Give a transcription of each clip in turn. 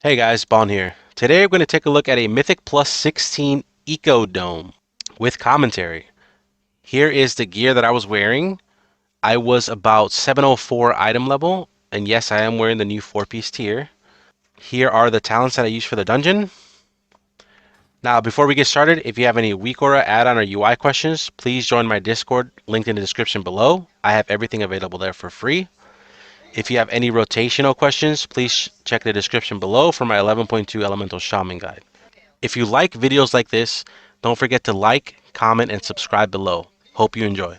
Hey guys, Bon here. Today we're going to take a look at a Mythic Plus 16 Eco Dome with commentary. Here is the gear that I was wearing. I was about 704 item level, and yes, I am wearing the new 4-piece tier. Here are the talents that I use for the dungeon. Now, before we get started, if you have any weak aura, add-on, or UI questions, please join my Discord, linked in the description below. I have everything available there for free. If you have any rotational questions, please check the description below for my 11.2 Elemental Shaman guide. If you like videos like this, don't forget to like, comment, and subscribe below. Hope you enjoy.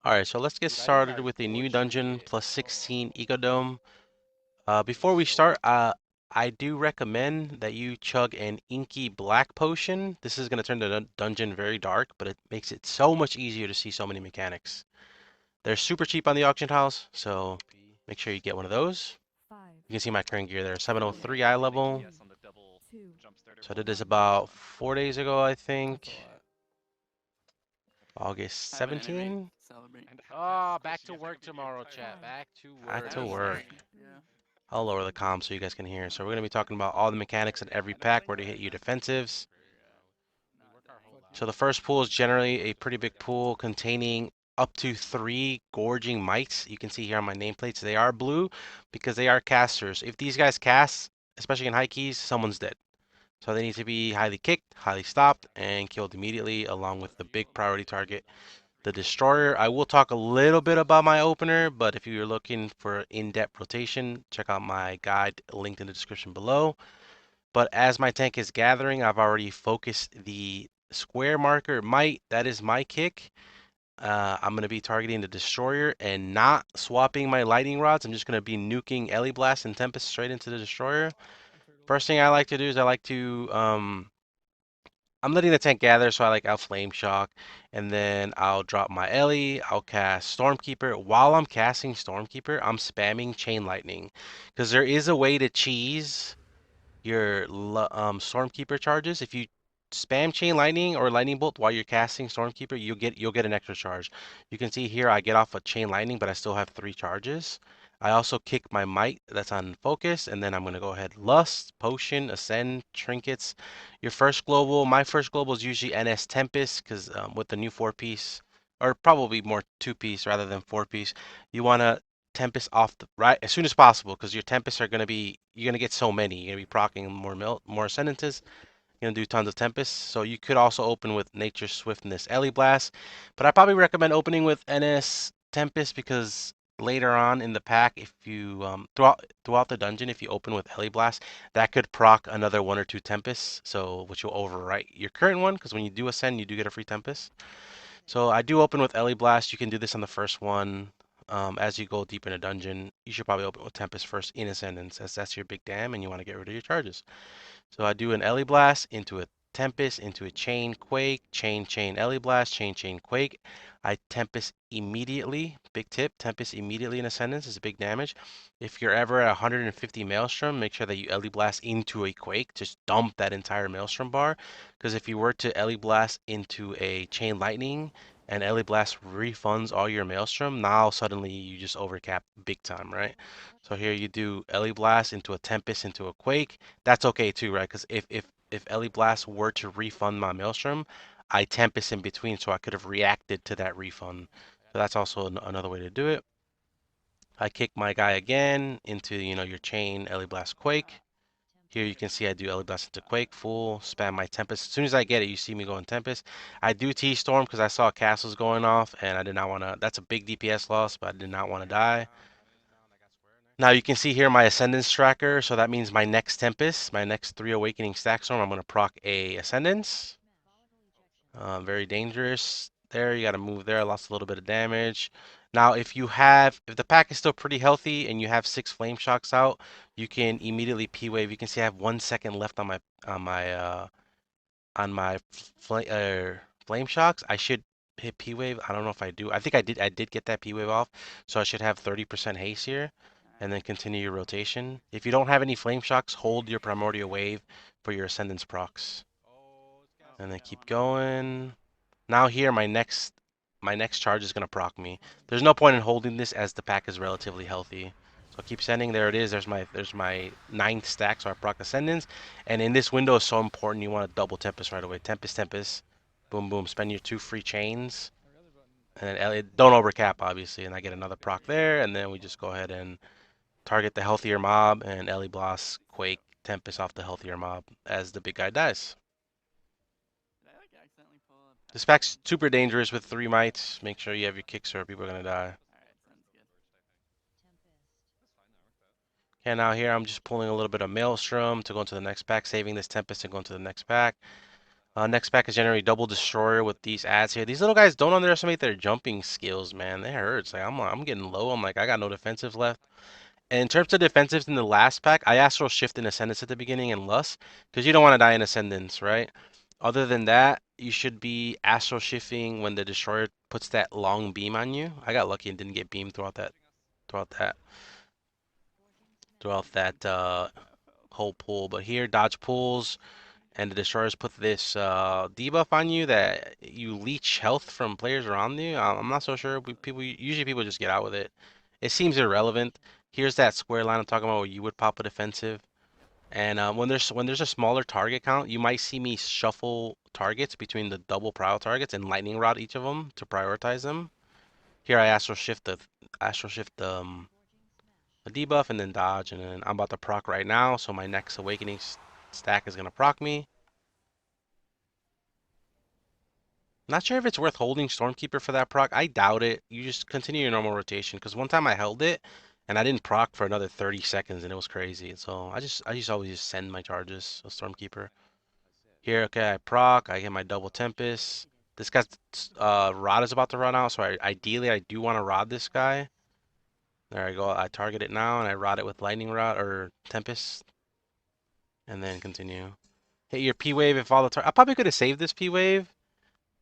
Alright, so let's get started with a new dungeon plus 16 Ecodome. Before we start, I do recommend that you chug an inky black potion. This is going to turn the dungeon very dark, but it makes it so much easier to see so many mechanics. They're super cheap on the auction house, so make sure you get one of those. You can see my current gear there, 703 eye level. So I did this about 4 days ago, I think. August 17. Oh, back to work tomorrow, chat. Back to Back work. to work. Yeah. I'll lower the comm so you guys can hear. So we're going to be talking about all the mechanics in every pack, where to hit your defensives. So the first pool is generally a pretty big pool containing up to 3 gorging mites. You can see here on my nameplates, they are blue because they are casters. If these guys cast, especially in high keys, someone's dead. So they need to be highly kicked, highly stopped, and killed immediately, along with the big priority target, the Destroyer. I will talk a little bit about my opener, but if you're looking for in-depth rotation, check out my guide linked in the description below. But as my tank is gathering, I've already focused the square marker might. That is my kick. I'm going to be targeting the Destroyer and not swapping my lightning rods. I'm just going to be nuking Ellie Blast and Tempest straight into the Destroyer. First thing I like to do is I like to I'm letting the tank gather, so I'll Flame Shock, and then I'll drop my Ellie. I'll cast Stormkeeper. While I'm casting Stormkeeper, I'm spamming Chain Lightning, because there is a way to cheese your Stormkeeper charges. If you spam Chain Lightning or Lightning Bolt while you're casting Stormkeeper, you'll get an extra charge. You can see here I get off a Chain Lightning, but I still have 3 charges. I also kick my Might that's on focus, and then I'm gonna go ahead Lust, Potion, Ascend, Trinkets. Your first global, my first global is usually NS Tempest, because with the new 4-piece, or probably more 2-piece rather than 4-piece, you wanna Tempest off the right as soon as possible, because your Tempests are gonna be you're gonna get so many. You're gonna be proccing more Ascendances. You're gonna do tons of Tempests. So you could also open with Nature's Swiftness Ellie Blast, but I probably recommend opening with NS Tempest, because later on in the pack, if you throughout the dungeon, if you open with Ellie Blast, that could proc another 1 or 2 Tempests, so which will overwrite your current one, because when you do ascend, you do get a free Tempest. So I do open with Ellie Blast. You can do this on the first one. As you go deep in a dungeon, you should probably open with Tempest first in Ascendance, as that's your big dam and you want to get rid of your charges. So I do an Ellie Blast into a Tempest, into a Chain Quake, Chain Ellie Blast, Chain Quake. I Tempest immediately. Big tip, Tempest immediately in Ascendance is big damage. If you're ever at 150 Maelstrom, make sure that you Ellie Blast into a Quake. Just dump that entire Maelstrom bar. Because if you were to Ellie Blast into a Chain Lightning and Ellie Blast refunds all your Maelstrom, now suddenly you just overcap big time, right? So here you do Ellie Blast into a Tempest into a Quake. That's okay too, right? Because if Ellie Blast were to refund my Maelstrom, I Tempest in between, so I could have reacted to that refund. So that's also another way to do it. I kick my guy again into, your chain Ellie Blast Quake. Here you can see I do Ellie Blast into Quake, full, spam my Tempest. As soon as I get it, you see me going Tempest. I do T-Storm because I saw castles going off, and I did not want to, that's a big DPS loss, but I did not want to die. Now you can see here my Ascendance tracker, so that means my next Tempest, my next 3 Awakening Stack Storm, I'm going to proc a Ascendance. Very dangerous. There, you got to move there. Lost a little bit of damage. Now, if the pack is still pretty healthy and you have 6 Flame Shocks out, you can immediately P-Wave. You can see I have 1 second left on my Flame Shocks. I should hit P-Wave. I don't know if I do. I think I did. I did get that P-Wave off, so I should have 30% haste here, and then continue your rotation. If you don't have any Flame Shocks, hold your Primordial Wave for your Ascendance procs, and then keep going. Now here, my next charge is gonna proc me. There's no point in holding this as the pack is relatively healthy. So keep sending. There it is. There's my ninth stack. So I proc Ascendance. And in this window is so important. You want to double Tempest right away. Tempest, Tempest. Boom, boom. Spend your 2 free chains. And then don't overcap, obviously. And I get another proc there. And then we just go ahead and target the healthier mob. And Ellie Blast, Quake, Tempest off the healthier mob as the big guy dies. This pack's super dangerous with 3 mites. Make sure you have your kicks or people are going to die. Okay, now here I'm just pulling a little bit of Maelstrom to go into the next pack, saving this Tempest and going to the next pack. Next pack is generally double Destroyer with these ads here. These little guys, don't underestimate their jumping skills, man. They hurts. Like I'm getting low. I'm like, I got no defensives left. And in terms of defensives in the last pack, I Astral Shift in Ascendance at the beginning and Lust, because you don't want to die in Ascendance, right? Other than that, you should be Astral Shifting when the Destroyer puts that long beam on you. I got lucky and didn't get beamed throughout that, throughout that whole pool. But here, dodge pulls, and the destroyers put this debuff on you that you leech health from players around you. I'm not so sure. Usually people just get out with it. It seems irrelevant. Here's that square line I'm talking about where you would pop a defensive. And when there's a smaller target count, you might see me shuffle targets between the double prio targets and lightning rod each of them to prioritize them. Here I astral shift the debuff and then dodge, and then I'm about to proc right now, so my next awakening stack is gonna proc me. Not sure if it's worth holding Stormkeeper for that proc. I doubt it. You just continue your normal rotation, because one time I held it and I didn't proc for another 30 seconds and it was crazy. So I just always just send my charges, so Stormkeeper. Here, okay, I proc, I get my double Tempest. This guy's rod is about to run out, so ideally I do want to rod this guy. There I go. I target it now and I rod it with lightning rod or Tempest, and then continue. Hit your P wave if all the I probably could have saved this P wave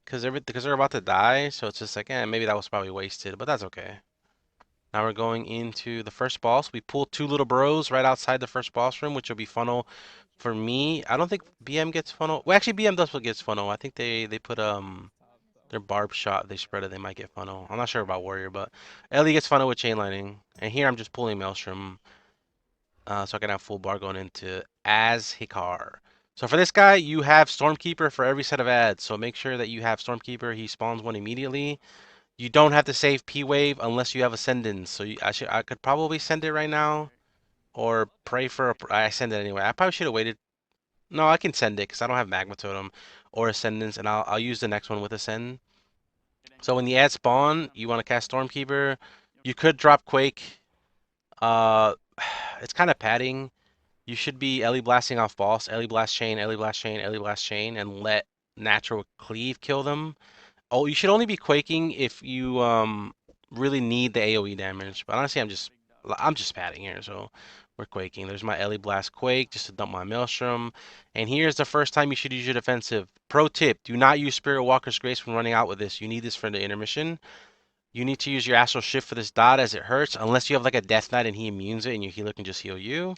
because they're about to die, so it's just like, maybe that was probably wasted, but that's okay. Now we're going into the first boss. We pull 2 little bros right outside the first boss room, which will be funnel for me. I don't think BM gets funnel. Well, actually, BM does what gets funnel. I think they put their barb shot. They spread it. They might get funnel. I'm not sure about warrior, but Ellie gets funnel with chain lightning. And here I'm just pulling Maelstrom, so I can have full bar going into Azhiccar. So for this guy, you have Stormkeeper for every set of ads. So make sure that you have Stormkeeper. He spawns one immediately. You don't have to save P Wave unless you have Ascendance. So I could probably send it right now, or pray for I send it anyway. I probably should have waited. No, I can send it because I don't have Magma Totem or Ascendance, and I'll use the next one with Ascend. So when the ads spawn, you want to cast Stormkeeper. You could drop Quake. Uh, it's kind of padding. You should be Ellie blasting off boss, Ellie blast chain, Ellie blast chain, Ellie blast chain, and let natural cleave kill them. Oh, you should only be quaking if you really need the AoE damage. But honestly, I'm just padding here, so we're quaking. There's my Ellie blast quake just to dump my maelstrom. And here's the first time you should use your defensive. Pro tip: do not use Spirit Walker's Grace when running out with this. You need this for the intermission. You need to use your Astral Shift for this dot as it hurts, unless you have like a Death Knight and he immunes it and your healer can just heal you.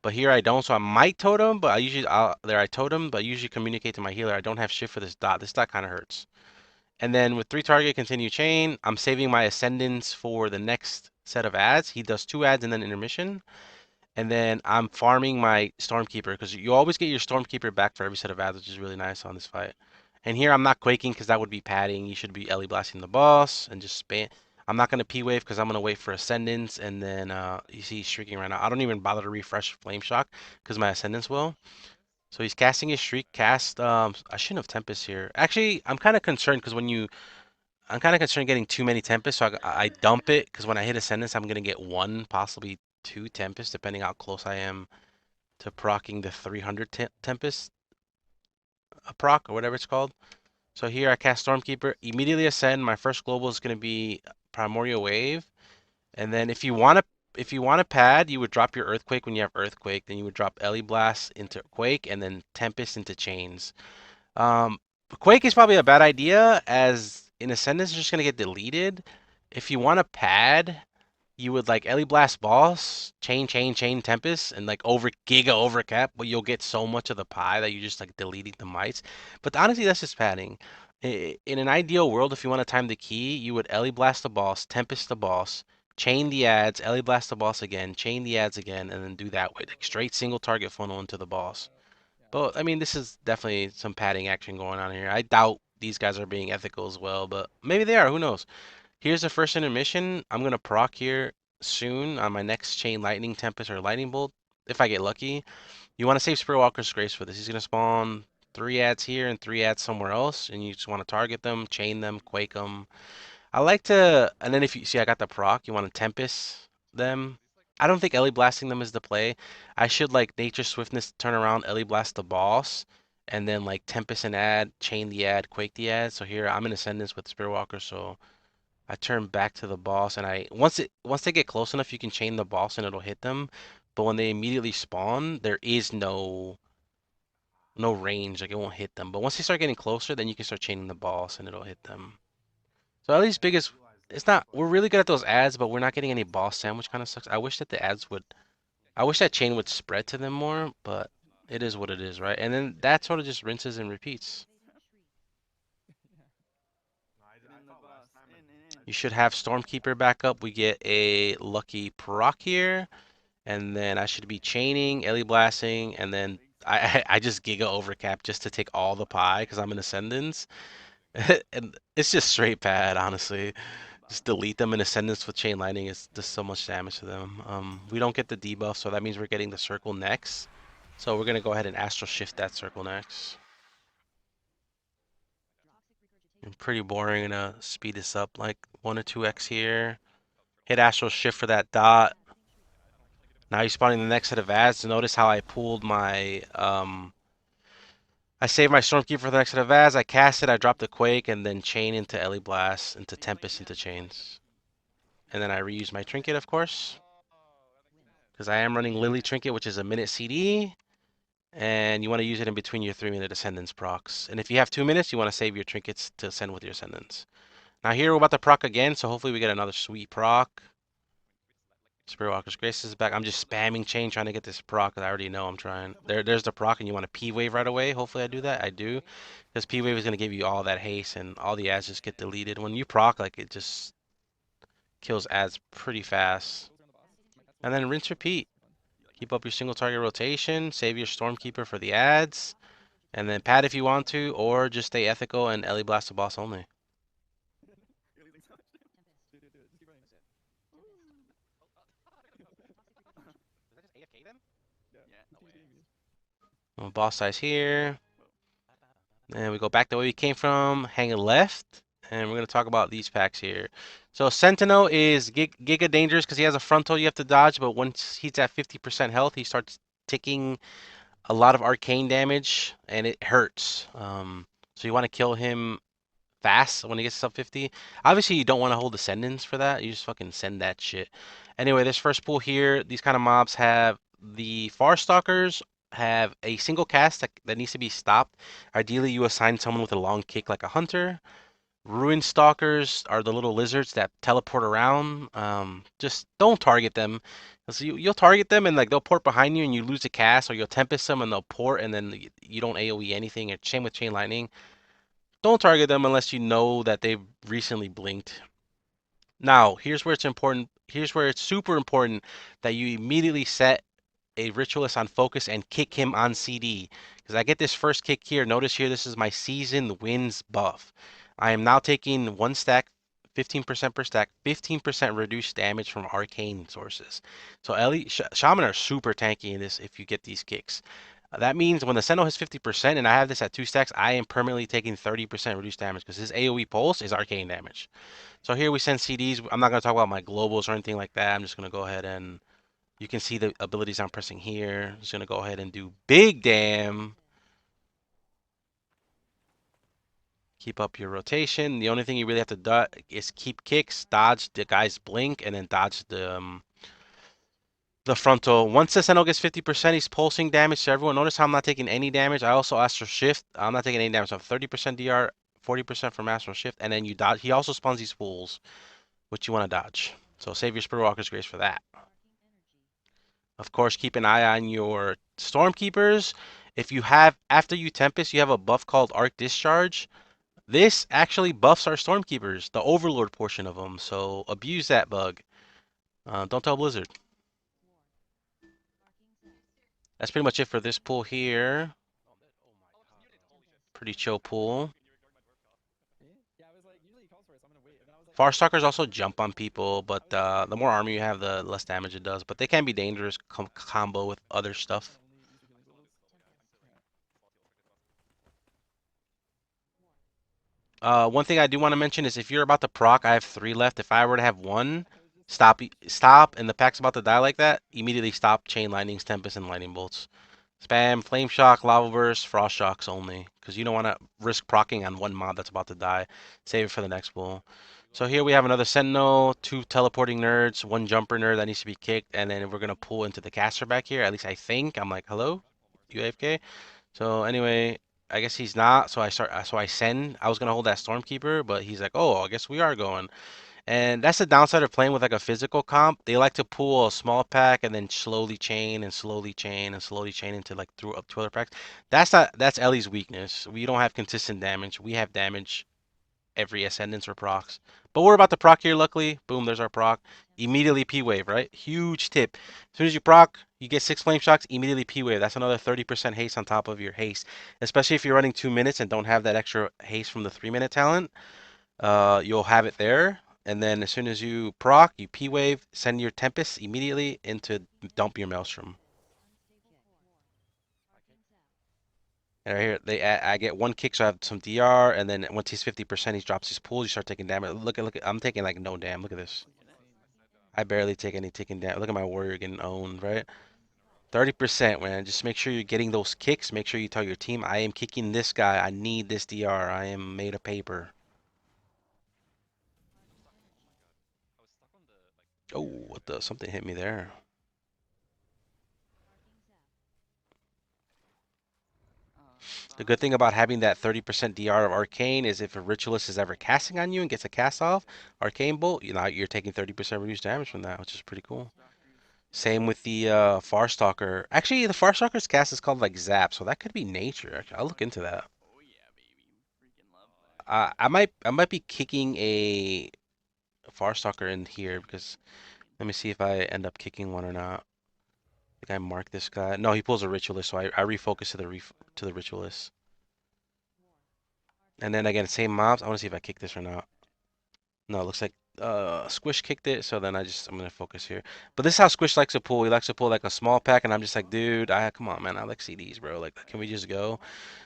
But here I don't, so I might totem, but I totem, but I usually communicate to my healer. I don't have shift for this dot. This dot kind of hurts. And then with 3 target continue chain, I'm saving my ascendance for the next set of ads. He does 2 ads and then intermission. And then I'm farming my Stormkeeper because you always get your Stormkeeper back for every set of ads, which is really nice on this fight. And here I'm not quaking because that would be padding. You should be Ellie blasting the boss and just spam. I'm not going to P-Wave because I'm going to wait for Ascendance, and then you see he's shrieking right now. I don't even bother to refresh Flame Shock because my Ascendance will. So he's casting his Shriek cast. I shouldn't have Tempest here. Actually, I'm kind of concerned because I'm kind of concerned getting too many Tempests, so I dump it because when I hit Ascendance, I'm going to get 1, possibly 2 Tempests, depending how close I am to procking the 300 Tempest proc, or whatever it's called. So here I cast Stormkeeper, immediately ascend. My first global is going to be Primordial Wave. And then if you want to pad, you would drop your Earthquake when you have Earthquake. Then you would drop Ellie Blast into Quake and then Tempest into Chains. Um, Quake is probably a bad idea as in Ascendance is just going to get deleted. If you want to pad, you would like Ellie Blast Boss, chain Tempest, and like giga overcap, but you'll get so much of the pie that you just like deleting the mites. But honestly, that's just padding. In an ideal world, if you want to time the key, you would Ellie Blast the boss, Tempest the boss, chain the ads, Ellie blast the boss again, chain the ads again, and then do that way, like straight single target funnel into the boss. But I mean, this is definitely some padding action going on here. I doubt these guys are being ethical as well, but maybe they are. Who knows? Here's the first intermission. I'm gonna proc here soon on my next chain lightning tempest or lightning bolt if I get lucky. You want to save Spearwalker's Grace for this. He's gonna spawn 3 ads here and 3 ads somewhere else, and you just want to target them, chain them, quake them. I like to, and then if you see I got the proc, you want to Tempest them. I don't think Ellie blasting them is the play. I should like Nature Swiftness turn around, Ellie blast the boss, and then like Tempest and ad, chain the ad, quake the ad. So here I'm in Ascendance with Spearwalker, so I turn back to the boss, and once they get close enough, you can chain the boss and it'll hit them. But when they immediately spawn, there is no range, like it won't hit them. But once they start getting closer, then you can start chaining the boss and it'll hit them. So at least biggest, it's not. We're really good at those ads, but we're not getting any boss sandwich. Kind of sucks. I wish that the ads would. I wish that chain would spread to them more, but it is what it is, right? And then that sort of just rinses and repeats. You should have Stormkeeper back up. We get a lucky proc here, and then I should be chaining, Ellie blasting, and then I just Giga overcap just to take all the pie because I'm in Ascendance. And it's just straight bad, honestly. Just delete them in Ascendance with Chain Lightning. It's just so much damage to them. We don't get the debuff, so that means we're getting the circle next. So we're gonna go ahead and Astral Shift that circle next. And pretty boring. Gonna speed this up like 1 or 2x here. Hit Astral Shift for that dot. Now you're spawning the next set of ads. Notice how I pulled my I saved my Stormkeeper for the next set of ads. I cast it, I dropped the Quake, and then chain into Ellie Blast, into Tempest, into chains. And then I reuse my trinket, of course, because I am running Lily Trinket, which is a minute CD, and you want to use it in between your 3-minute Ascendance procs. And if you have 2 minutes, you want to save your trinkets to send with your Ascendance. Now here we're about to proc again, so hopefully we get another sweet proc. Spearwalker's Grace is back. I'm just spamming chain trying to get this proc, because I already know I'm trying. There's the proc, and you want to P-Wave right away. Hopefully I do that. I do, because P-Wave is going to give you all that haste, and all the ads just get deleted. When you proc, like, it just kills ads pretty fast. And then rinse repeat. Keep up your single target rotation, save your Stormkeeper for the ads, and then pad if you want to, or just stay ethical and Ellie blast the boss only. Boss size here. And we go back the way we came from, hang left, and we're going to talk about these packs here. So Sentinel is giga dangerous because he has a frontal you have to dodge, but once he's at 50% health, he starts ticking a lot of arcane damage, and it hurts. So you want to kill him fast when he gets sub 50. Obviously, you don't want to hold Ascendance for that. You just fucking send that shit. Anyway, this first pool here, these kind of mobs have the Far Stalkers have a single cast that needs to be stopped. Ideally, you assign someone with a long kick like a hunter. Ruin Stalkers are the little lizards that teleport around. Just don't target them. So you'll target them and like they'll port behind you and you lose a cast, or you'll Tempest them and they'll port and then you don't AoE anything. And same with Chain Lightning. Don't target them unless you know that they've recently blinked. Now, here's where it's important. Here's where it's super important that you immediately set a Ritualist on focus and kick him on CD. Because I get this first kick here. Notice here, this is my Season Wins buff. I am now taking 1 stack, 15% per stack, 15% reduced damage from arcane sources. So Ellie, Shaman are super tanky in this if you get these kicks. That means when the Sentinel hits 50% and I have this at 2 stacks, I am permanently taking 30% reduced damage because his AoE pulse is arcane damage. So here we send CDs. I'm not going to talk about my globals or anything like that. I'm just going to go ahead and you can see the abilities I'm pressing here. I'm just going to go ahead and do big damn. Keep up your rotation. The only thing you really have to do is keep kicks, dodge the guy's blink, and then dodge the frontal. Once the Sentinel gets 50%, he's pulsing damage to everyone. Notice how I'm not taking any damage. I also Astral Shift. I'm not taking any damage. So I have 30% DR, 40% from Astral Shift, and then you dodge. He also spawns these fools, which you want to dodge. So save your Spearwalker's Grace for that. Of course, keep an eye on your Stormkeepers. If you have, after you Tempest, you have a buff called Arc Discharge. This actually buffs our Stormkeepers, the Overlord portion of them. So abuse that bug. Don't tell Blizzard. That's pretty much it for this pool here. Pretty chill pool. Farstalkers also jump on people, but the more armor you have, the less damage it does. But they can be dangerous combo with other stuff. One thing I do want to mention is if you're about to proc, I have 3 left. If I were to have one, stop, and the pack's about to die like that, immediately stop Chain Lightnings, Tempest, and Lightning Bolts. Spam Flame Shock, Lava Burst, Frost Shocks only, because you don't want to risk procking on one mob that's about to die. Save it for the next pool. So here we have another Sentinel, 2 teleporting nerds, 1 jumper nerd that needs to be kicked, and then we're gonna pull into the caster back here. At least I think. I'm like, hello, you AFK? So anyway, I guess he's not. So I send. I was gonna hold that Stormkeeper, but he's like, oh, I guess we are going. And that's the downside of playing with like a physical comp. They like to pull a small pack and then slowly chain and slowly chain and slowly chain into like through up to other packs. That's Ellie's weakness. We don't have consistent damage. We have damage every ascendance or procs. But we're about to proc here, luckily. Boom, there's our proc. Immediately P-Wave, right? Huge tip. As soon as you proc, you get 6 flame shocks, immediately P-Wave. That's another 30% haste on top of your haste. Especially if you're running 2 minutes and don't have that extra haste from the 3-minute talent. You'll have it there. And then as soon as you proc, you P-Wave, send your Tempest immediately into dump your Maelstrom. And right here, I get 1 kick, so I have some DR, and then once he's 50%, he drops his pools. You start taking damage. Look at, I'm taking like no damn. Look at this. I barely take any taking damage. Look at my warrior getting owned, right? 30%, man. Just make sure you're getting those kicks. Make sure you tell your team, I am kicking this guy. I need this DR. I am made of paper. Oh, what the? Something hit me there. The good thing about having that 30% DR of Arcane is if a Ritualist is ever casting on you and gets a cast off, Arcane Bolt, you're taking 30% reduced damage from that, which is pretty cool. Same with the Farstalker. Actually, the Farstalker's cast is called like Zap, so that could be nature. Actually, I'll look into that. I might be kicking a Farstalker in here because let me see if I end up kicking one or not. I think I mark this guy. No, he pulls a Ritualist, so I refocus to the Ritualist. And then again, same mobs. I want to see if I kick this or not. No, it looks like Squish kicked it, so then I'm gonna focus here. But this is how Squish likes to pull. He likes to pull like a small pack, and I'm just like, dude, I come on, man, I like CDs, bro. Like, can we just go?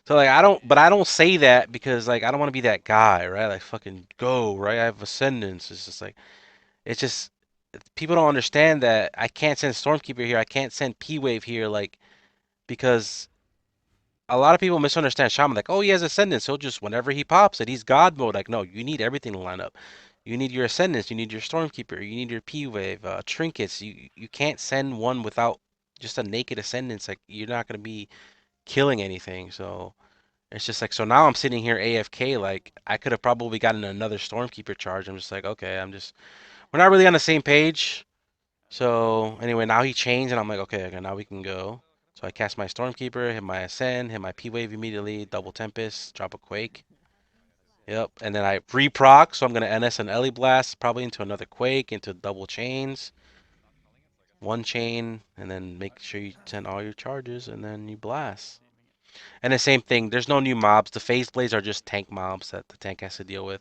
So like, I don't say that because like I don't want to be that guy, right? Like, fucking go, right? I have ascendance. It's just like, it's just people don't understand that I can't send Stormkeeper here. I can't send P Wave here, like because a lot of people misunderstand Shaman. Like, oh, he has Ascendance. He'll just, whenever he pops it, he's God mode. Like, no, you need everything to line up. You need your Ascendance. You need your Stormkeeper. You need your P-Wave, Trinkets. You can't send one without just a naked Ascendance. Like, you're not going to be killing anything. So, it's just like, so now I'm sitting here AFK. Like, I could have probably gotten another Stormkeeper charge. I'm just like, okay, we're not really on the same page. So anyway, now he changed, and I'm like, okay, now we can go. So I cast my Stormkeeper, hit my Ascend, hit my P-Wave immediately, double Tempest, drop a Quake. Yep, and then I re-proc, so I'm gonna NS an Ellie Blast, probably into another Quake, into double chains, 1 chain, and then make sure you send all your charges, and then you blast. And the same thing, there's no new mobs. The Phase Blades are just tank mobs that the tank has to deal with.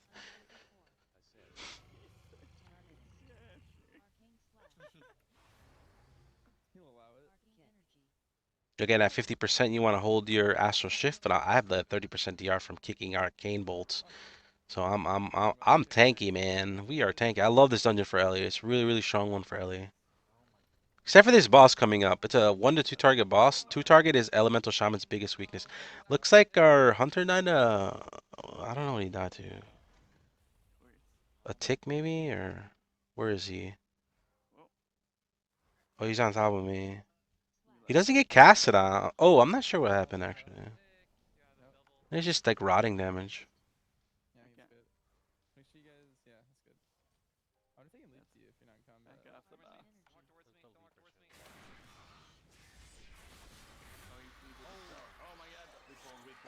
Again, at 50%, you want to hold your Astral Shift, but I have the 30% DR from kicking Arcane Bolts. So I'm tanky, man. We are tanky. I love this dungeon for Ellie. It's really, really strong one for Ellie. Except for this boss coming up. It's a 1 to 2 target boss. 2 target is Elemental Shaman's biggest weakness. Looks like our Hunter died I don't know what he died to. A tick maybe? Or where is he? Oh, he's on top of me. He doesn't get casted on. Oh, I'm not sure what happened actually. It's just like rotting damage.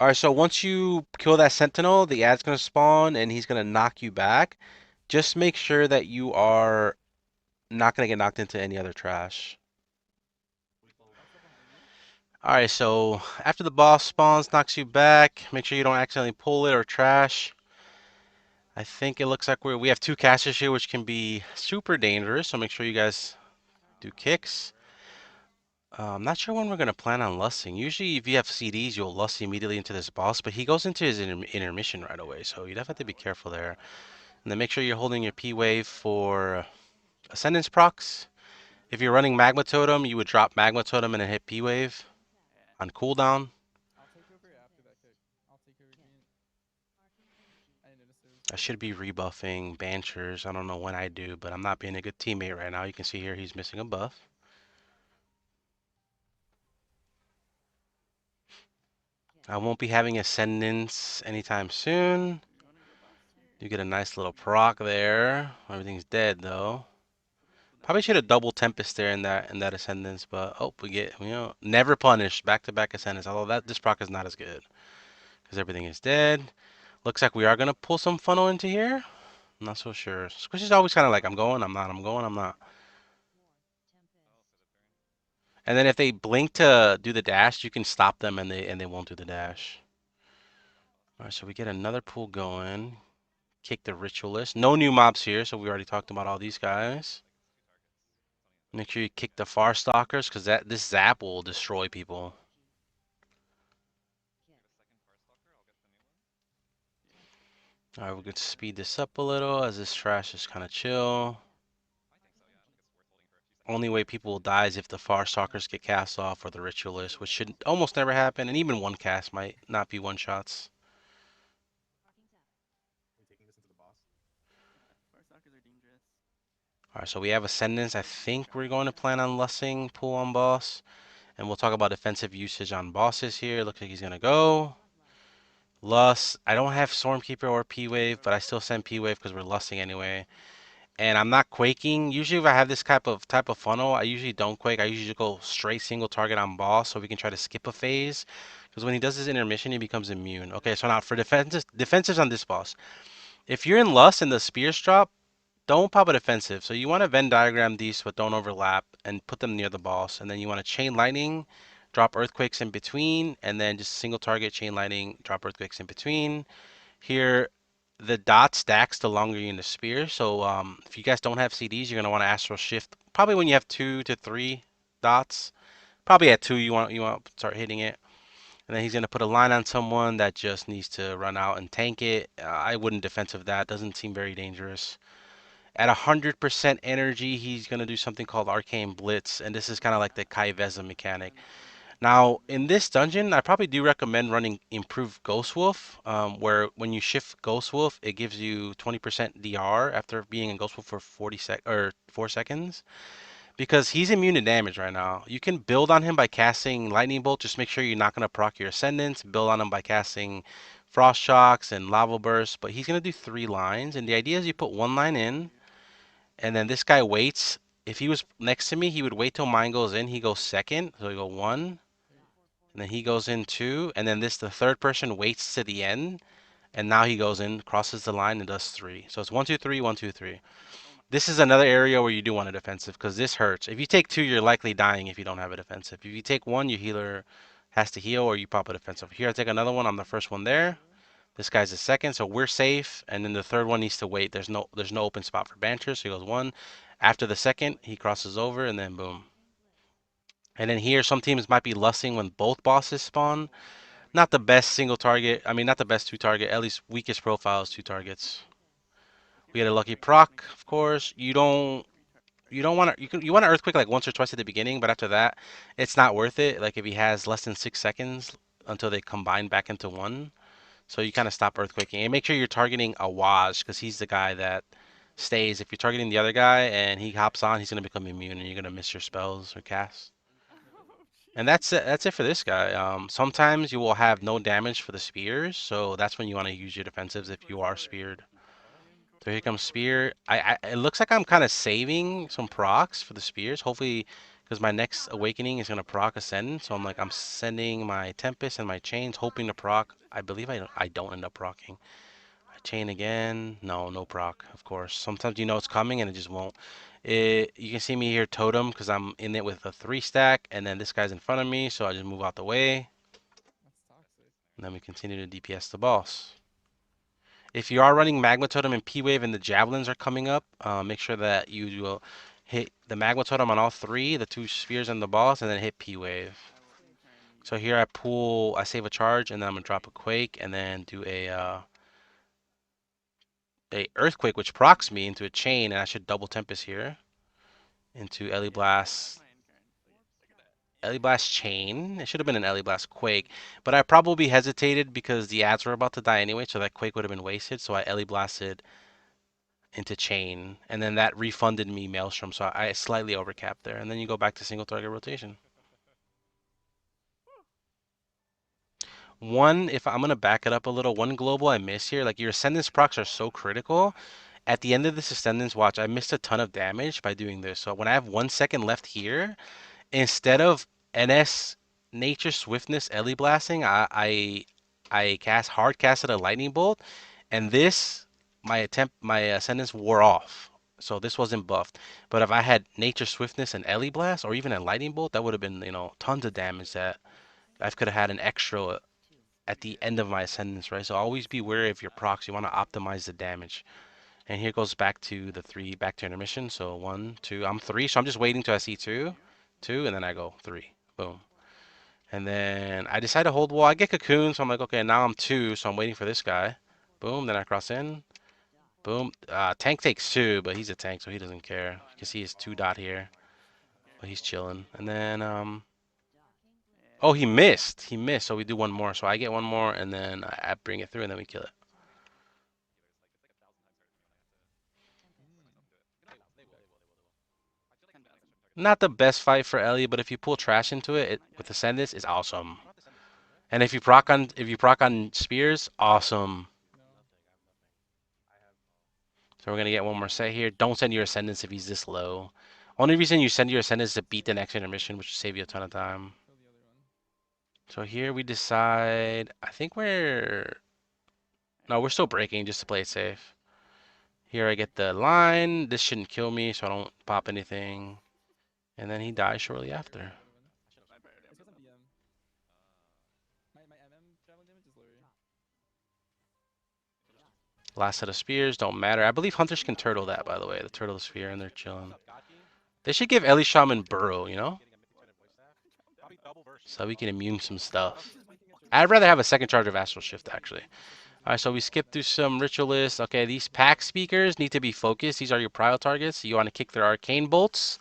Alright, so once you kill that sentinel, the ad's gonna spawn and he's gonna knock you back. Just make sure that you are Not gonna get knocked into any other trash. Alright, so after the boss spawns, knocks you back, make sure you don't accidentally pull it or trash. I think it looks like we have two casters here, which can be super dangerous, so make sure you guys do kicks. I'm not sure when we're gonna plan on lusting. Usually, if you have CDs, you'll lust immediately into this boss, but he goes into his intermission right away, so you definitely have to be careful there. And then make sure you're holding your P wave for Ascendance procs. If you're running Magma Totem, you would drop Magma Totem and then hit P wave on cooldown. I should be rebuffing Banchers. I don't know when I do, but I'm not being a good teammate right now. You can see here he's missing a buff. I won't be having Ascendance anytime soon. You get a nice little proc there. Everything's dead though. Probably should have double Tempest there in that Ascendance, but oh, we get never punished back-to-back Ascendance. Although that this proc is not as good because everything is dead. Looks like we are gonna pull some funnel into here. I'm not so sure. Squish is always kind of like I'm going, I'm not, I'm going, I'm not. And then if they blink to do the dash, you can stop them and they won't do the dash. All right, so we get another pool going. Kick the Ritualist. No new mobs here, so we already talked about all these guys. Make sure you kick the Far Stalkers, because this zap will destroy people. All right, we're going to speed this up a little as this trash is kind of chill. Only way people will die is if the Far Stalkers get cast off or the Ritualist, which should almost never happen, and even one cast might not be one shots. All right, so we have Ascendance. I think we're going to plan on lusting pool on boss, and we'll talk about defensive usage on bosses here. Looks like he's going to go. Lust. I don't have Stormkeeper or P-Wave, but I still send P-Wave because we're lusting anyway. And I'm not quaking. Usually if I have this type of funnel, I usually don't quake. I usually go straight single target on boss so we can try to skip a phase. Because when he does his intermission, he becomes immune. Okay, so now for defensives on this boss. If you're in Lust and the spears drop, don't pop a defensive. So you want to Venn diagram these but don't overlap and put them near the boss. And then you want to chain lightning, drop earthquakes in between, and then just single target chain lightning, drop earthquakes in between. Here, the dot stacks the longer you're in the spear. So if you guys don't have CDs, you're gonna want to astral shift. Probably when you have 2 to 3 dots. Probably at 2, you want to start hitting it. And then he's gonna put a line on someone that just needs to run out and tank it. I wouldn't defensive that. Doesn't seem very dangerous. At 100% energy, he's gonna do something called Arcane Blitz, and this is kind of like the Kai Vezza mechanic. Now, in this dungeon, I probably do recommend running Improved Ghost Wolf, where when you shift Ghost Wolf, it gives you 20% DR after being in Ghost Wolf for 4 seconds. Because he's immune to damage right now. You can build on him by casting Lightning Bolt. Just make sure you're not going to proc your Ascendance. Build on him by casting Frost Shocks and Lava Burst. But he's going to do 3 lines. And the idea is you put 1 line in, and then this guy waits. If he was next to me, he would wait till mine goes in. He goes second. So he go 1. And then he goes in 2, and then the third person waits to the end, and now he goes in, crosses the line, and does 3. So it's 1, 2, 3, 1, 2, 3. This is another area where you do want a defensive because this hurts. If you take 2, you're likely dying if you don't have a defensive. If you take 1, your healer has to heal or you pop a defensive. Here I take another one. I'm the first one there. This guy's the second, so we're safe. And then the third one needs to wait. There's no open spot for Banter, so he goes 1. After the second, he crosses over, and then boom. And then here, some teams might be lusting when both bosses spawn. Not the best single target. I mean, not the best 2 target. At least weakest profile is 2 targets. We had a lucky proc, of course. You don't want to you want to earthquake like once or twice at the beginning, but after that, it's not worth it. Like if he has less than 6 seconds until they combine back into one, so you kind of stop earthquaking and make sure you're targeting A'wazj because he's the guy that stays. If you're targeting the other guy and he hops on, he's gonna become immune and you're gonna miss your spells or casts. And that's it. That's it for this guy. Sometimes you will have no damage for the spears, so that's when you want to use your defensives if you are speared. So here comes spear. It looks like I'm kind of saving some procs for the spears. Hopefully, because my next awakening is gonna proc ascend. So I'm sending my tempest and my chains, hoping to proc. I believe I don't end up procking. I chain again. No proc, of course. Sometimes you know it's coming and it just won't. You can see me here totem because I'm in it with a 3 stack, and then this guy's in front of me, so I just move out the way, and then we continue to DPS the boss. If you are running Magma Totem and P-Wave and the Javelins are coming up, make sure that you will hit the Magma Totem on all three, the 2 spheres and the boss, and then hit P-Wave. So here I save a charge, and then I'm going to drop a Quake, and then do a Earthquake, which procs me into a chain, and I should double Tempest here into Ellie Blast. Ellie Blast Chain. It should have been an Ellie Blast Quake, but I probably hesitated because the ads were about to die anyway, so that Quake would have been wasted. So I Ellie Blasted into Chain, and then that refunded me Maelstrom, so I slightly overcapped there. And then you go back to single target rotation. One, if I'm gonna back it up a little, one global I miss here, like your Ascendance procs are so critical. At the end of this Ascendance watch, I missed a ton of damage by doing this. So when I have 1 second left here, instead of NS Nature Swiftness Ellie blasting, I hard casted a lightning bolt, and this my ascendance wore off. So this wasn't buffed. But if I had Nature Swiftness and Ellie blast, or even a lightning bolt, that would have been tons of damage that I could have had an extra at the end of my ascendance, right? So always be wary of your procs. You want to optimize the damage. And here goes back to the three, back to intermission. So 1, 2, I'm 3, so I'm just waiting till I see 2, 2, and then I go 3. Boom. And then I decide to hold wall. I get cocoon, so I'm like, okay, now I'm 2, so I'm waiting for this guy. Boom, then I cross in. Boom. Tank takes 2, but he's a tank, so he doesn't care. You can see his 2 dot here, but he's chilling. And then, oh, he missed. He missed, so we do one more. So I get one more, and then I bring it through, and then we kill it. Not the best fight for Ellie, but if you pull trash into it, with Ascendance, it's awesome. And if you proc on spears, awesome. So we're gonna get one more set here. Don't send your Ascendance if he's this low. Only reason you send your Ascendance is to beat the next intermission, which will save you a ton of time. So here we decide. I think no, we're still breaking just to play it safe. Here I get the line. This shouldn't kill me, so I don't pop anything. And then he dies shortly after. Last set of spears don't matter. I believe hunters can turtle that, by the way. The turtle sphere, and they're chilling. They should give Ellie Shaman burrow. So we can immune some stuff. I'd rather have a second charge of Astral Shift, actually. All right, so we skip through some ritualists. Okay, these pack speakers need to be focused. These are your prio targets. You want to kick their arcane bolts.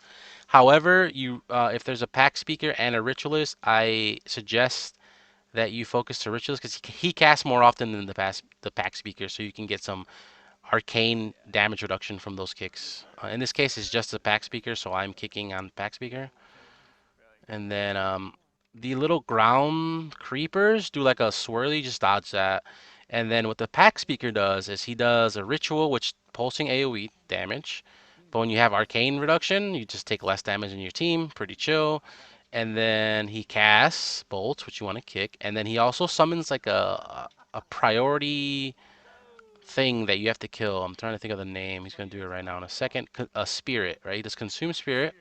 However, if there's a pack speaker and a ritualist, I suggest that you focus to ritualist because he casts more often than the pack speaker, so you can get some arcane damage reduction from those kicks. In this case, it's just a pack speaker, so I'm kicking on pack speaker. And then the little ground creepers do like a swirly, just dodge that. And then what the pack speaker does is he does a ritual, which pulsing AoE damage. But when you have arcane reduction, you just take less damage in your team. Pretty chill. And then he casts bolts, which you want to kick. And then he also summons like a priority thing that you have to kill. I'm trying to think of the name. He's going to do it right now in a second. A spirit, right? He does consume spirit.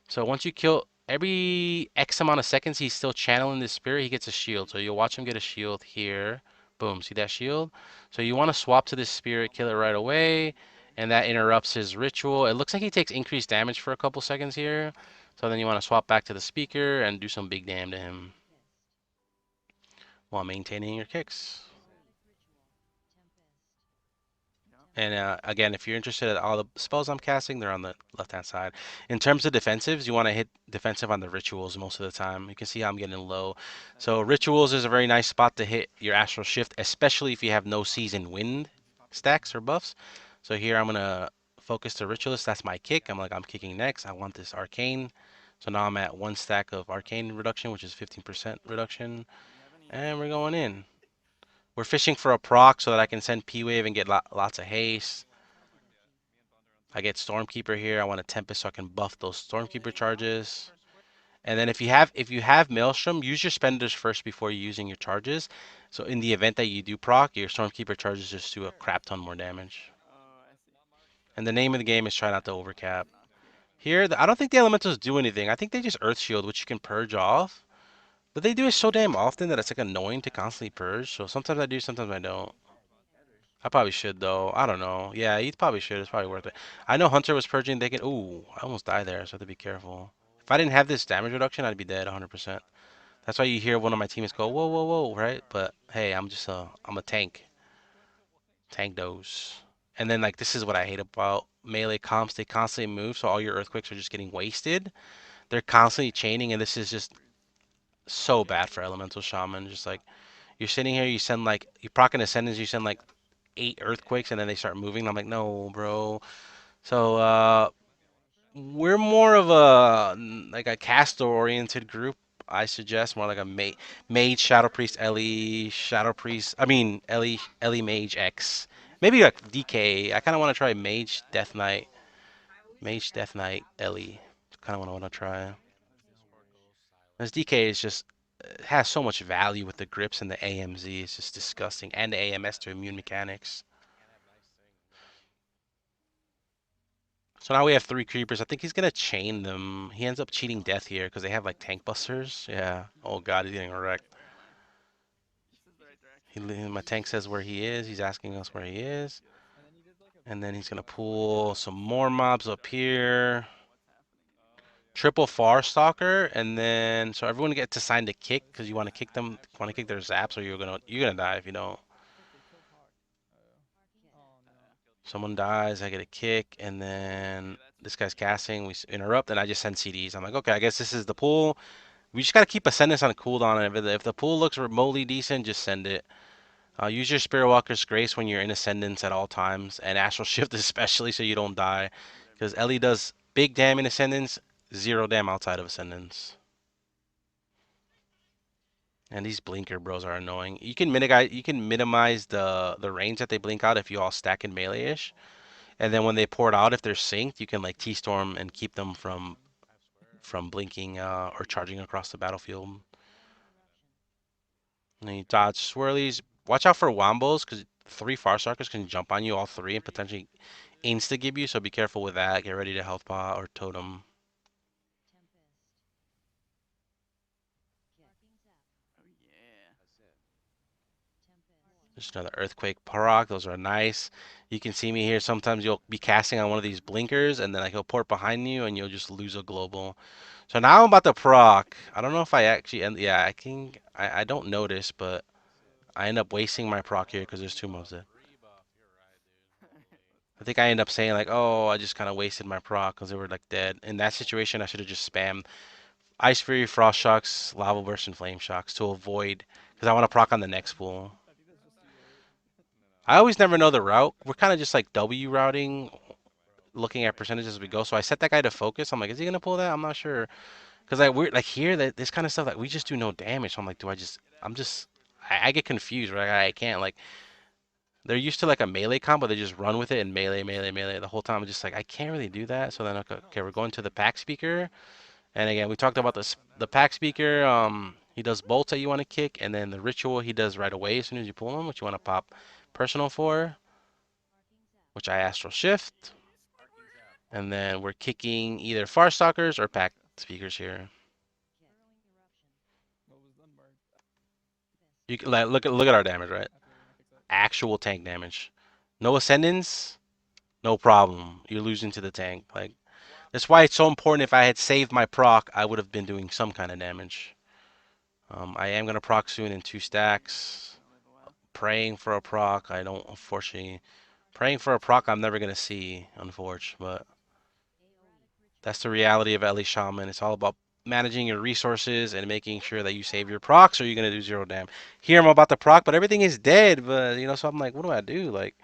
So once you kill every X amount of seconds, he's still channeling the spirit. He gets a shield. So you'll watch him get a shield here. Boom. See that shield? So you want to swap to this spirit, kill it right away, and that interrupts his ritual. It looks like he takes increased damage for a couple seconds here. So then you want to swap back to the speaker and do some big damn to him while maintaining your kicks. And again, if you're interested in all the spells I'm casting, they're on the left-hand side. In terms of defensives, you want to hit defensive on the rituals most of the time. You can see how I'm getting low. So rituals is a very nice spot to hit your astral shift, especially if you have no season wind stacks or buffs. So here I'm gonna focus the ritualist. That's my kick. I'm kicking next. I want this arcane. So now I'm at 1 stack of arcane reduction, which is 15% reduction, and we're going in. We're fishing for a proc so that I can send P-Wave and get lots of haste. I get Stormkeeper here. I want a Tempest so I can buff those Stormkeeper charges. And then if you have Maelstrom, use your spenders first before using your charges. So in the event that you do proc, your Stormkeeper charges just do a crap ton more damage. And the name of the game is try not to overcap. Here, I don't think the elementals do anything. I think they just Earth Shield, which you can purge off. But they do it so damn often that it's like annoying to constantly purge. So sometimes I do, sometimes I don't. I probably should though. I don't know. Yeah, you probably should. It's probably worth it. I know Hunter was purging. They can. Ooh, I almost died there, so I have to be careful. If I didn't have this damage reduction, I'd be dead 100%. That's why you hear one of my teammates go, whoa, whoa, whoa, right? But hey, I'm a tank. Tank those. And then like this is what I hate about melee comps. They constantly move, so all your earthquakes are just getting wasted. They're constantly chaining, and this is just so bad for elemental shaman. Just like you're sitting here, you send like you proc an ascendance, you send like 8 earthquakes, and then they start moving. I'm like, no, bro. So we're more of a like a caster oriented group. I suggest more like a mage shadow priest Ellie shadow priest. I mean Ellie mage X. Maybe like DK. I kind of want to try mage death knight Ellie. Kind of what I want to try. This DK is just has so much value with the grips and the AMZ. It's just disgusting, and the AMS to immune mechanics. So now we have 3 creepers. I think he's gonna chain them. He ends up cheating death here because they have like tank busters. Yeah. Oh god, he's getting wrecked. My tank says where he is. He's asking us where he is. And then he's gonna pull some more mobs up here. Triple far stalker, and then so everyone gets assigned to kick because you want to kick them, want to kick their zaps, or you're gonna die if you don't. Someone dies, I get a kick, and then this guy's casting. We interrupt, and I just send CDs. I'm like, okay, I guess this is the pool. We just gotta keep Ascendance on a cooldown, and if the pool looks remotely decent, just send it. Use your Spirit Walker's Grace when you're in Ascendance at all times, and Astral Shift especially so you don't die, because Ellie does big damn in Ascendance, zero damn outside of Ascendance. And these blinker bros are annoying. You can minimize the range that they blink out if you all stack in melee-ish. And then when they pour it out, if they're synced, you can like T-Storm and keep them from blinking or charging across the battlefield. And then you dodge swirlies. Watch out for wombos because 3 Farstalkers can jump on you all 3 and potentially insta give you. So be careful with that. Get ready to health pot or totem. There's another Earthquake Parok. Those are nice. You can see me here. Sometimes you'll be casting on one of these blinkers, and then like he'll port behind you, and you'll just lose a global. So now I'm about to proc. I don't know if I actually end. Yeah, I can. I don't notice, but I end up wasting my proc here because there's 2 mobs there. I think I end up saying like, oh, I just kind of wasted my proc because they were like dead. In that situation, I should have just spammed Ice Fury, Frost Shocks, Lava Burst, and Flame Shocks to avoid because I want to proc on the next pool. I always never know the route. We're kind of just like W routing, looking at percentages as we go. So I set that guy to focus. I'm like, is he gonna pull that? I'm not sure. Cause like we're like here that this kind of stuff like we just do no damage. So I'm like, do I just? I get confused, right? I can't like. They're used to like a melee combo. They just run with it and melee, melee, melee the whole time. I'm just like, I can't really do that. So then okay, we're going to the pack speaker. And again, we talked about this the pack speaker. He does bolts that you want to kick, and then the ritual he does right away as soon as you pull him, which you want to pop personal for, which I astral shift. And then we're kicking either far stalkers or pack speakers here. You can like look at our damage, right? Actual tank damage. No ascendance, no problem. You're losing to the tank. Like that's why it's so important. If I had saved my proc, I would have been doing some kind of damage. I am gonna proc soon in 2 stacks. Praying for a proc. I don't unfortunately praying for a proc I'm never gonna see, unfortunately, but that's the reality of Ellie Shaman. It's all about managing your resources and making sure that you save your procs or you're gonna do 0 damage. Here I'm about to proc, but everything is dead. But so I'm like, what do I do? Like,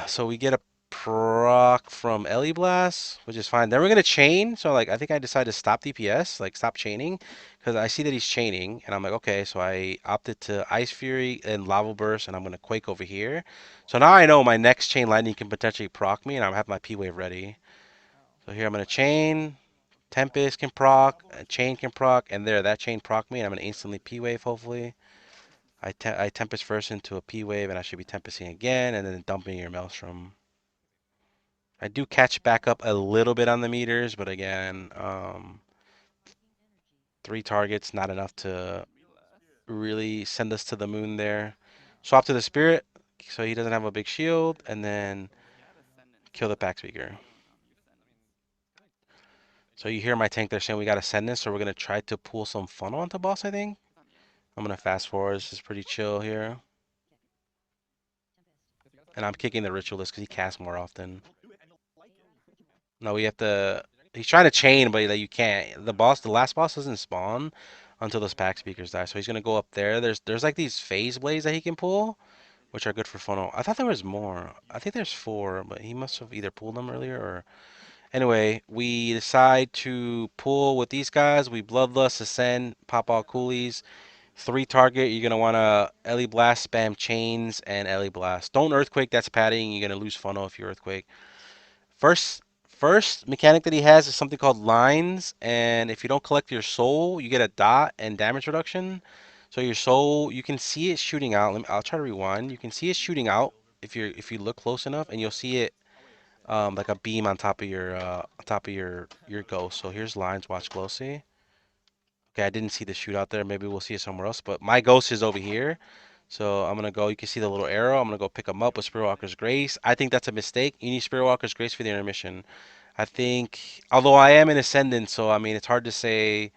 so we get a proc from Ellie Blast, which is fine. Then we're gonna chain. So like, I think I decided to stop DPS, like stop chaining, because I see that he's chaining, and I'm like, okay. So I opted to Ice Fury and Lava Burst, and I'm gonna Quake over here. So now I know my next chain lightning can potentially proc me, and I have my P wave ready. So here I'm gonna chain. Tempest can proc, a chain can proc, and there, that chain proc me, and I'm gonna instantly P-wave, hopefully. I Tempest first into a P-wave, and I should be Tempesting again, and then dumping your Maelstrom. I do catch back up a little bit on the meters, but again, 3 targets, not enough to really send us to the moon there. Swap to the spirit, so he doesn't have a big shield, and then kill the pack speaker. So you hear my tank there saying we got Ascendant, so we're going to try to pull some funnel onto boss, I think. I'm going to fast forward. This is pretty chill here. And I'm kicking the Ritualist because he casts more often. No, we have to... He's trying to chain, but like, you can't. The last boss doesn't spawn until those pack speakers die. So he's going to go up there. There's like these phase blades that he can pull, which are good for funnel. I thought there was more. I think there's 4, but he must have either pulled them earlier or... Anyway, we decide to pull with these guys. We Bloodlust, Ascend, pop all coolies. 3 target, you're going to want to Ellie Blast, spam chains, and Ellie Blast. Don't Earthquake, that's padding. You're going to lose funnel if you Earthquake. First mechanic that he has is something called Lines, and if you don't collect your soul, you get a dot and damage reduction. So your soul, you can see it shooting out. I'll try to rewind. You can see it shooting out if you look close enough, and you'll see it like a beam on top of your ghost. So here's Lines. Watch closely. Okay, I didn't see the shoot out there. Maybe we'll see it somewhere else. But my ghost is over here. So I'm gonna go. You can see the little arrow. I'm gonna go pick him up with Spiritwalker's Grace. I think that's a mistake. You need Spiritwalker's Grace for the intermission. I think, although I am an Ascendant, so I mean it's hard to say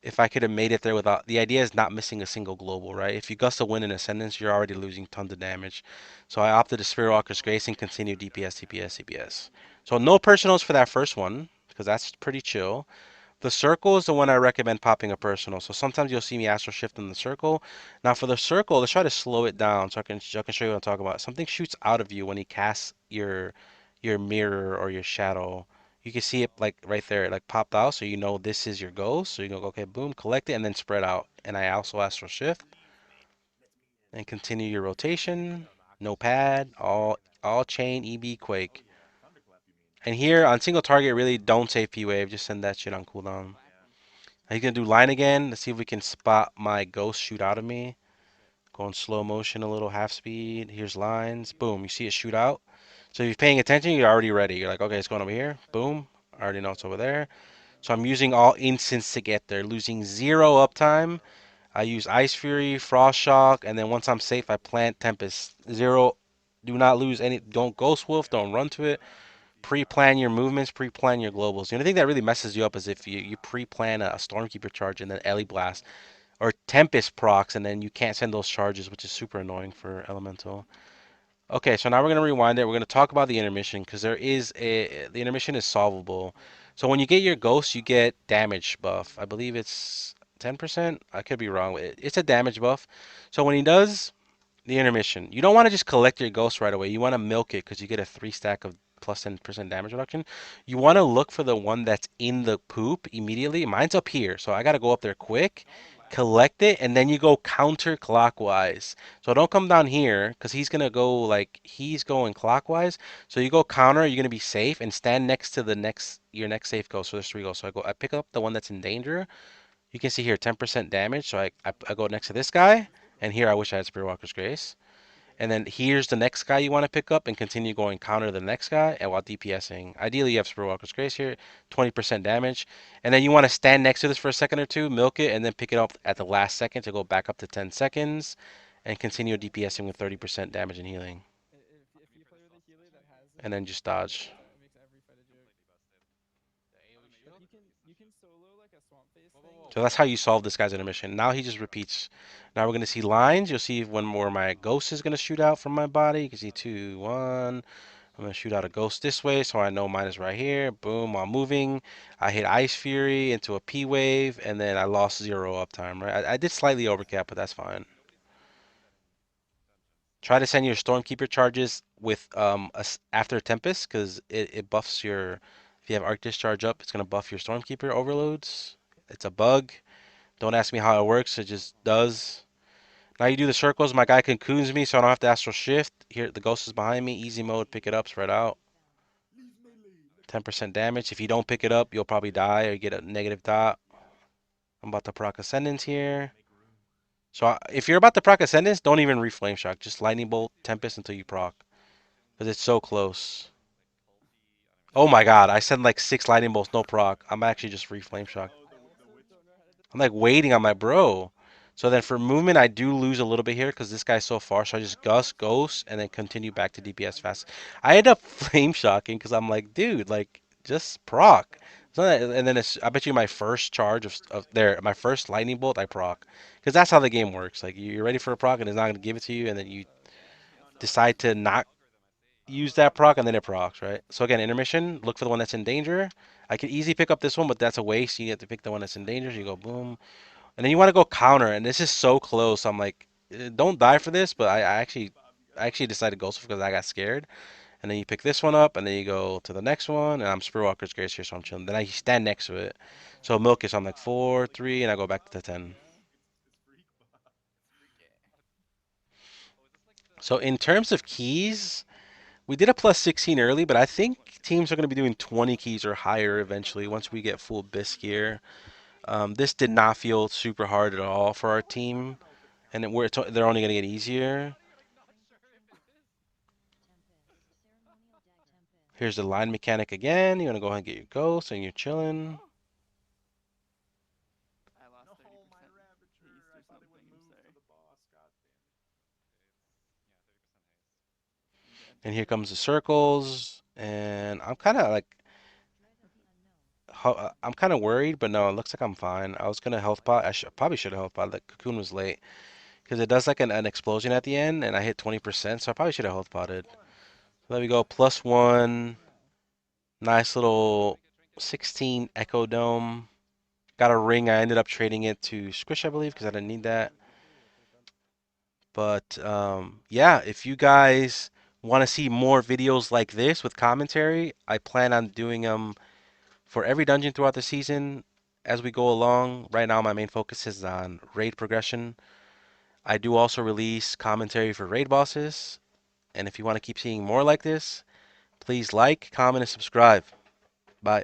if I could have made it there without. The idea is not missing a single global, right? If you gust a win in Ascendance, you're already losing tons of damage. So I opted to Spiritwalker's Grace and continue DPS, DPS, DPS. So no personals for that first one because that's pretty chill. The circle is the one I recommend popping a personal. So sometimes you'll see me astral shift in the circle. Now for the circle, let's try to slow it down so I can show you what I'm talking about. Something shoots out of you when he casts your mirror or your shadow. You can see it like right there, it like popped out, so you know this is your ghost. So you go, okay, boom, collect it, and then spread out. And I also astral shift and continue your rotation. No pad, all chain, EB, quake. And here on single target, really don't save P wave. Just send that shit on cooldown. He's gonna do line again. Let's see if we can spot my ghost shoot out of me. Go in slow motion a little, half speed. Here's lines. Boom. You see it shoot out. So if you're paying attention, you're already ready. You're like, okay, it's going over here. Boom. I already know it's over there. So I'm using all instants to get there, losing 0 uptime. I use Ice Fury, Frost Shock, and then once I'm safe, I plant Tempest. 0. Do not lose any. Don't Ghost Wolf. Don't run to it. Pre-plan your movements, pre-plan your globals. The only thing that really messes you up is if you pre-plan a Stormkeeper charge and then Ellie Blast or Tempest procs and then you can't send those charges, which is super annoying for Elemental. Okay, so now we're gonna rewind it. We're gonna talk about the intermission because the intermission is solvable. So when you get your ghost, you get damage buff. I believe it's 10%. I could be wrong. It's a damage buff. So when he does the intermission. You don't want to just collect your ghost right away. You want to milk it because you get a 3 stack of plus 10% damage reduction. You want to look for the one that's in the poop immediately. Mine's up here, so I got to go up there quick, collect it, and then you go counterclockwise. So don't come down here because he's going to go like he's going clockwise. So you go counter, you're going to be safe and stand next to your next safe ghost. So there's 3 ghosts. So I pick up the one that's in danger. You can see here 10% damage. So I go next to this guy. And here I wish I had Spirit Walker's Grace. And then here's the next guy you want to pick up and continue going counter the next guy and while DPSing. Ideally, you have Spirit Walker's Grace here, 20% damage. And then you want to stand next to this for a second or two, milk it, and then pick it up at the last second to go back up to 10 seconds and continue DPSing with 30% damage and healing. And then just dodge. So that's how you solve this guy's intermission. Now he just repeats. Now we're going to see lines. You'll see when more my ghost is going to shoot out from my body. You can see 2, 1. I'm going to shoot out a ghost this way so I know mine is right here. Boom, while moving. I hit Ice Fury into a P wave, and then I lost 0 uptime, right? I did slightly overcap, but that's fine. Try to send your Stormkeeper charges with after Tempest, because it buffs your... If you have Arc Discharge up, it's going to buff your Stormkeeper overloads. It's a bug. Don't ask me how it works, it just does. Now you do the circles. My guy cocoons me, so I don't have to astral shift. Here, the ghost is behind me. Easy mode, pick it up, spread out. 10% damage. If you don't pick it up, you'll probably die or get a negative dot. I'm about to proc Ascendance here. So if you're about to proc Ascendance, don't even reflame shock. Just Lightning Bolt, Tempest until you proc. Because it's so close. Oh my god, I sent like 6 lightning bolts, no proc. I'm actually just free flame shock. I'm like waiting on my bro. So then for movement, I do lose a little bit here because this guy's so far. So I just ghost, and then continue back to DPS fast. I end up flame shocking because I'm like, dude, like just proc. So and then I bet you my first charge of there, my first lightning bolt, I proc. Because that's how the game works. Like you're ready for a proc and it's not gonna give it to you, and then you decide to not use that proc, and then it procs, right? So again, intermission, look for the one that's in danger. I could easily pick up this one, but that's a waste. You have to pick the one that's in danger. So you go boom. And then you want to go counter, and this is so close. I'm like, don't die for this, but I actually decided to go because I got scared. And then you pick this one up, and then you go to the next one, and I'm Spearwalker's Grace here, so I'm chilling. Then I stand next to it. So milk it, so I'm like 4, 3, and I go back to 10. So in terms of keys, we did a plus 16 early, but I think teams are going to be doing 20 keys or higher eventually once we get full bisc here. This did not feel super hard at all for our team, and they're only going to get easier. Here's the line mechanic again. You want to go ahead and get your ghost, and you're chilling. And here comes the circles, and I'm kind of like, I'm kind of worried, but no, it looks like I'm fine. I was gonna health pot. Probably should have health pot. The cocoon was late because it does like an explosion at the end, and I hit 20%, so I probably should have health potted. So there we go, +1. Nice little 16 Echo Dome. Got a ring. I ended up trading it to Squish, I believe, because I didn't need that. But yeah, if you guys want to see more videos like this with commentary, I plan on doing them for every dungeon throughout the season as we go along. Right now, my main focus is on raid progression. I do also release commentary for raid bosses. And if you want to keep seeing more like this, please like, comment, and subscribe. Bye.